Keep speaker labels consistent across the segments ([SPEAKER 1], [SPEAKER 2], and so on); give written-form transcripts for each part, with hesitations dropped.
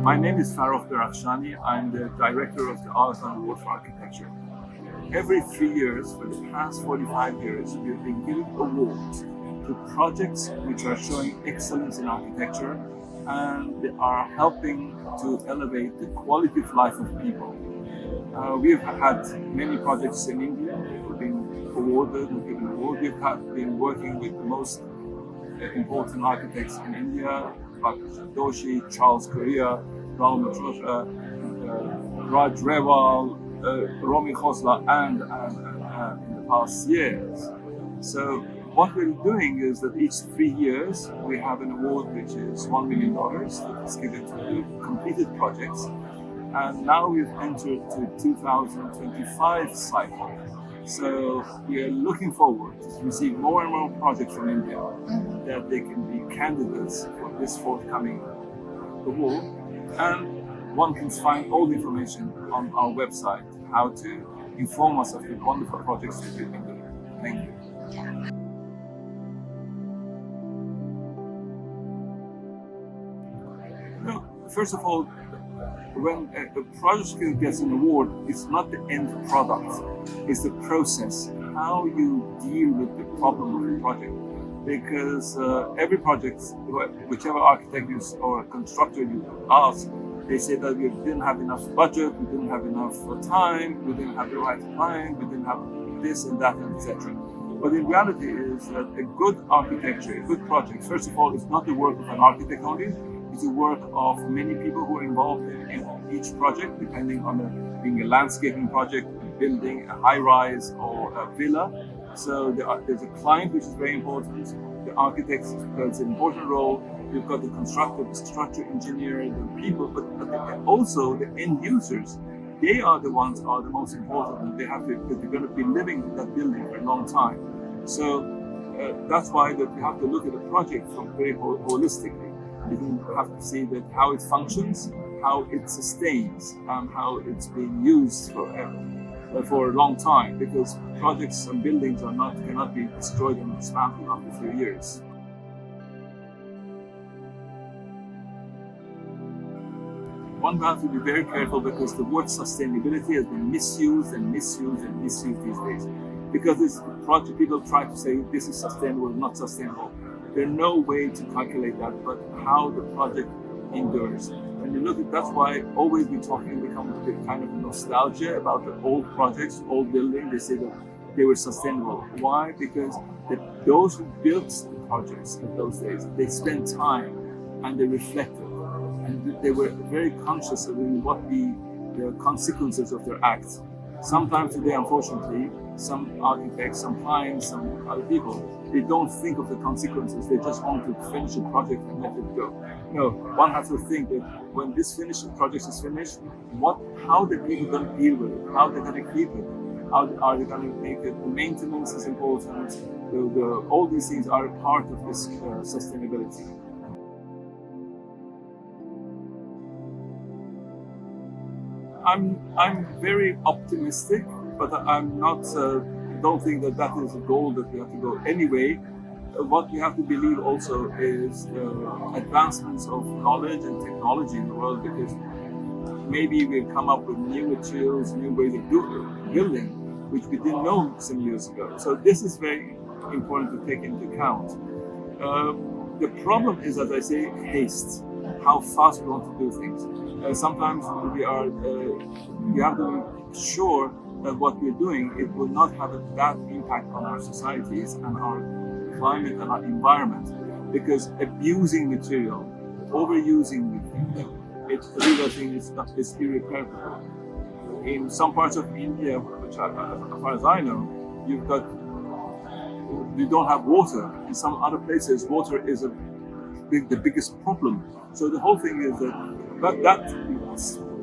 [SPEAKER 1] My name is Farrokh Darafshani. I'm the director of the Aga Khan Award for Architecture. Every 3 years, for the past 45 years, we've been giving awards to projects which are showing excellence in architecture and they are helping to elevate the quality of life of people. We've had many projects in India. We've been awarded, we've given awards. We've been working with the most important architects in India, Bhagat Doshi, Charles Correa, Raul Matrosa, Raj Rewal, Romy Khosla, and in the past years. So what we're doing is that each 3 years we have an award which is $1 million that is given to completed projects. And now we've entered to 2025 cycle. So we are looking forward to receive more and more projects from India that they can be candidates for this forthcoming award. And one can find all the information on our website, how to inform us of the wonderful projects that we've been doing. Thank you. Well, first of all, when a project gets an award, it's not the end product, it's the process, how you deal with the problem of the project. Because every project, whichever architect or constructor you ask, they say that we didn't have enough budget, we didn't have enough time, we didn't have the right client, we didn't have this and that, and etc. But the reality is that a good architecture, a good project, first of all, is not the work of an architect only. It's the work of many people who are involved in each project, depending on being a landscaping project, a building, a high-rise, or a villa. So there's a client, which is very important. The architect plays an important role. You've got the constructor, the structural engineer, the people, but also the end users. They are the ones who are the most important. They have to, because they're going to be living in that building for a long time. So that's why that we have to look at the project from very holistically. You have to see that how it functions, how it sustains, and how it's being used for a long time. Because projects and buildings cannot be destroyed and dismantled after a few years. One has to be very careful because the word sustainability has been misused and misused and misused these days. Because this project, people try to say this is sustainable, not sustainable. There's no way to calculate that, but how the project endures. When you look at, that's why always become a bit kind of nostalgia about the old projects, old buildings. They say that they were sustainable. Why? Because those who built the projects in those days, they spent time and they reflected, and they were very conscious of what the consequences of their acts. Sometimes today, unfortunately, some architects, some clients, some other people, they don't think of the consequences. They just want to finish a project and let it go. No, one has to think that when this project is finished, how the people going to deal with it? How they're going to keep it? How are they going to make it? The maintenance is important. All these things are a part of this sustainability. I'm very optimistic, but I'm not. Don't think that is a goal that we have to go. Anyway, what we have to believe also is advancements of knowledge and technology in the world, because maybe we'll come up with new materials, new ways of building, which we didn't know some years ago. So this is very important to take into account. The problem is, as I say, haste. How fast we want to do things. Sometimes we have to be sure that what we're doing, it will not have a bad impact on our societies and our climate and our environment. Because abusing material, overusing material, it's I think it's irreparable. In some parts of India, which as far as I know, you don't have water. In some other places, water is the biggest problem. So the whole thing is that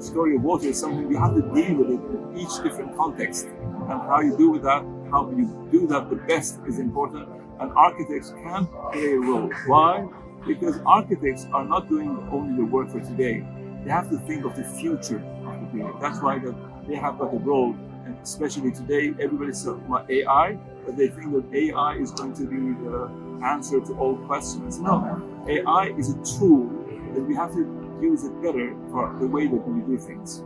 [SPEAKER 1] story of water is something you have to deal with it in each different context, and how you do with that, how you do that the best is important. And architects can play a role. Why? Because architects are not doing only the work for today. They have to think of the future of the building. That's why they have got a role. And especially today, everybody's talking about AI, but they think that AI is going to be the answer to all questions. No, AI is a tool that we have to use it better for the way that we do things.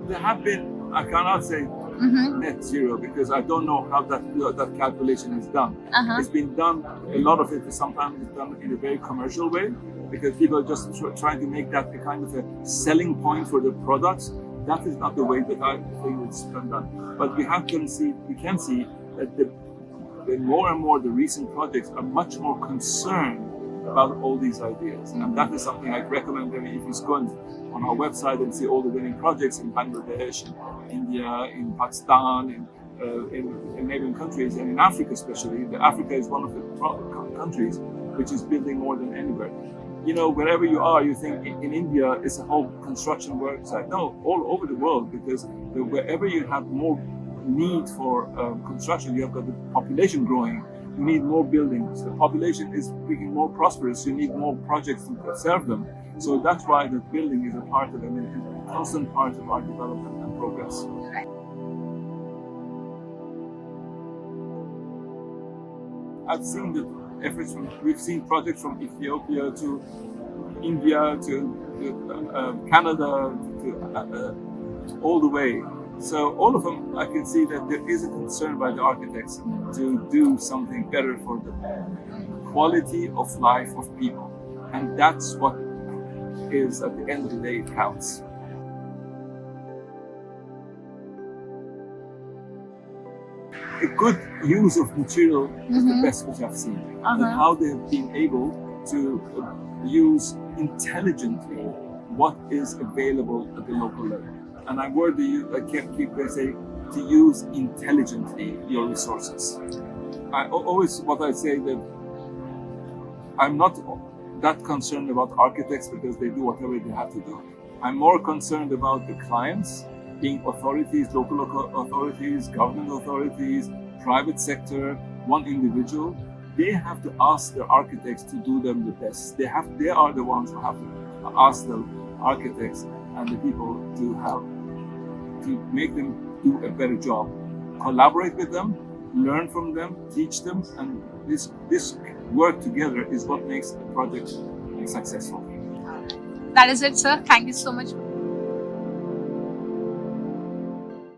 [SPEAKER 1] There have been, I cannot say net zero because I don't know how that calculation is done. It's been done, a lot of it is sometimes done in a very commercial way because people are just trying to make that a kind of a selling point for the products. That is not the way that I think it's done. But we can see that the more and more the recent projects are much more concerned about all these ideas. And that is something I'd recommend. If you go on our website and see all the winning projects in Bangladesh, in India, in Pakistan, in neighboring countries, and in Africa especially. Africa is one of the countries which is building more than anywhere. You know, wherever you are, you think in India it's a whole construction work site. No, all over the world, because wherever you have more need for construction, you have got the population growing. You need more buildings. The population is becoming more prosperous. You need more projects to serve them. So that's why the building is a part of it, a constant part of our development and progress. I've seen the efforts we've seen projects from Ethiopia to India to Canada to all the way. So all of them, I can see that there is a concern by the architects to do something better for the quality of life of people. And that's what is, at the end of the day, it counts. A good use of material is the best which I've seen. And how they have been able to use intelligently what is available at the local level. And I keep saying to use intelligently your resources. What I say that I'm not that concerned about architects because they do whatever they have to do. I'm more concerned about the clients, being authorities, local authorities, government authorities, private sector, one individual. They have to ask the architects to do them the best. They are the ones who have to ask the architects and the people to make them do a better job. Collaborate with them, learn from them, teach them, and this work together is what makes the project successful.
[SPEAKER 2] That is it, sir. Thank you so much.